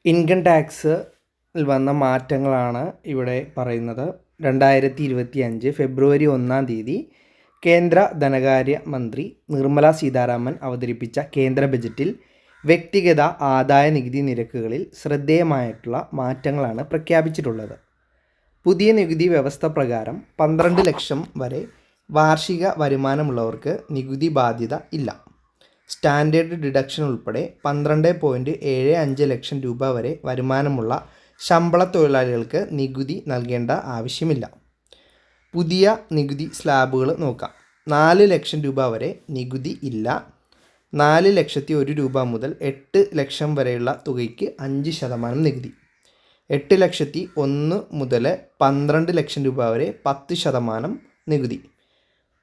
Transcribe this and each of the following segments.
Income ടാക്സിൽ വന്ന മാറ്റങ്ങളാണ് ഇവിടെ പറയുന്നത്. 2025 ഫെബ്രുവരി 1-ാം തീയതി കേന്ദ്ര ധനകാര്യ മന്ത്രി നിർമ്മല സീതാരാമൻ അവതരിപ്പിച്ച കേന്ദ്ര ബജറ്റിൽ വ്യക്തിഗത ആദായ നികുതി നിരക്കുകളിൽ ശ്രദ്ധേയമായിട്ടുള്ള മാറ്റങ്ങളാണ് പ്രഖ്യാപിച്ചിട്ടുള്ളത്. പുതിയ നികുതി വ്യവസ്ഥ പ്രകാരം 12 ലക്ഷം വരെ വാർഷിക വരുമാനമുള്ളവർക്ക് നികുതി ബാധ്യത ഇല്ല. സ്റ്റാൻഡേർഡ് ഡിഡക്ഷൻ ഉൾപ്പെടെ 12.75 ലക്ഷം രൂപ വരെ വരുമാനമുള്ള ശമ്പള തൊഴിലാളികൾക്ക് നികുതി നൽകേണ്ട ആവശ്യമില്ല. പുതിയ നികുതി സ്ലാബുകൾ നോക്കാം. 4 ലക്ഷം രൂപ വരെ നികുതി ഇല്ല. 4,01,000 രൂപ മുതൽ 8 ലക്ഷം വരെയുള്ള തുകയ്ക്ക് 5% നികുതി. 8,01,000 മുതൽ 12 ലക്ഷം രൂപ വരെ 10% നികുതി.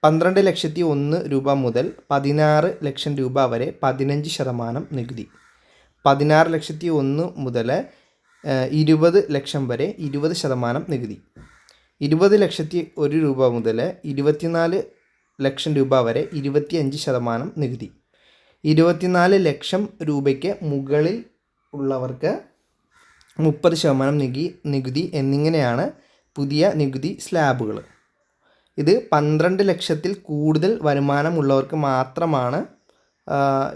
12,01,000 രൂപ മുതൽ 16 ലക്ഷം രൂപ വരെ 15% നികുതി. 16,01,000 മുതൽ 20 ലക്ഷം വരെ 20% നികുതി. 20,01,000 രൂപ മുതൽ 24 ലക്ഷം രൂപ വരെ 25% നികുതി. 24 ലക്ഷം രൂപയ്ക്ക് മുകളിൽ ഉള്ളവർക്ക് 30% നികുതി എന്നിങ്ങനെയാണ് പുതിയ നികുതി സ്ലാബുകൾ. ഇത് 12 ലക്ഷത്തിൽ കൂടുതൽ വരുമാനമുള്ളവർക്ക് മാത്രമാണ്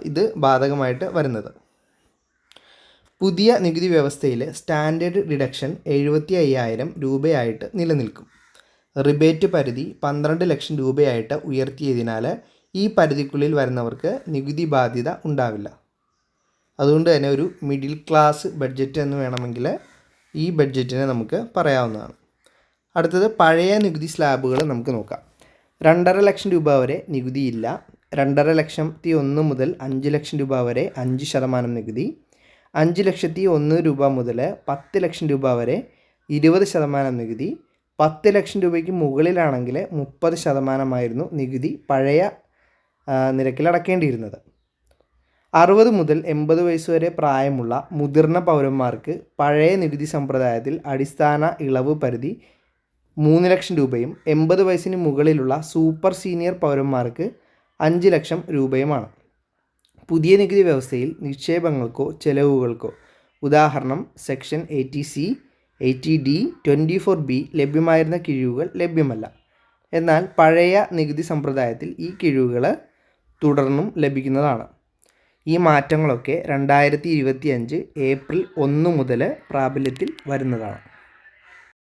ഇത് ബാധകമായിട്ട് വരുന്നത്. പുതിയ നികുതി വ്യവസ്ഥയിൽ സ്റ്റാൻഡേർഡ് ഡിഡക്ഷൻ 75,000 രൂപയായിട്ട് നിലനിൽക്കും. റിബേറ്റ് പരിധി 12 ലക്ഷം രൂപയായിട്ട് ഉയർത്തിയതിനാൽ ഈ പരിധിക്കുള്ളിൽ വരുന്നവർക്ക് നികുതി ബാധ്യത ഉണ്ടാവില്ല. അതുകൊണ്ട് തന്നെ ഒരു മിഡിൽ ക്ലാസ് ബഡ്ജറ്റ് എന്ന് വേണമെങ്കിൽ ഈ ബഡ്ജറ്റിനെ നമുക്ക് പറയാവുന്നതാണ്. അടുത്തത് പഴയ നികുതി സ്ലാബുകൾ നമുക്ക് നോക്കാം. 2.5 ലക്ഷം രൂപ വരെ നികുതിയില്ല. 2,01,000 മുതൽ 5 ലക്ഷം രൂപ വരെ 5% നികുതി. 5,01,000 രൂപ മുതൽ 10 ലക്ഷം രൂപ വരെ 20% നികുതി. 10 ലക്ഷം രൂപയ്ക്ക് മുകളിലാണെങ്കിൽ 30% നികുതി പഴയ നിരക്കിൽ അടക്കേണ്ടിയിരുന്നത്. 60 മുതൽ 80 വയസ്സ് വരെ പ്രായമുള്ള മുതിർന്ന പൗരന്മാർക്ക് പഴയ നികുതി സമ്പ്രദായത്തിൽ അടിസ്ഥാന ഇളവ് പരിധി 3 ലക്ഷം രൂപയും 80 വയസ്സിന് മുകളിലുള്ള സൂപ്പർ സീനിയർ പൗരന്മാർക്ക് 5 ലക്ഷം രൂപയുമാണ്. പുതിയ നികുതി വ്യവസ്ഥയിൽ നിക്ഷേപങ്ങൾക്കോ ചെലവുകൾക്കോ ഉദാഹരണം സെക്ഷൻ 80C, 80D, 24B ലഭ്യമായിരുന്ന കിഴിവുകൾ ലഭ്യമല്ല. എന്നാൽ പഴയ നികുതി സമ്പ്രദായത്തിൽ ഈ കിഴിവുകൾ തുടർന്നും ലഭിക്കുന്നതാണ്. ഈ മാറ്റങ്ങളൊക്കെ 2025 ഏപ്രിൽ 1 മുതൽ പ്രാബല്യത്തിൽ വരുന്നതാണ്.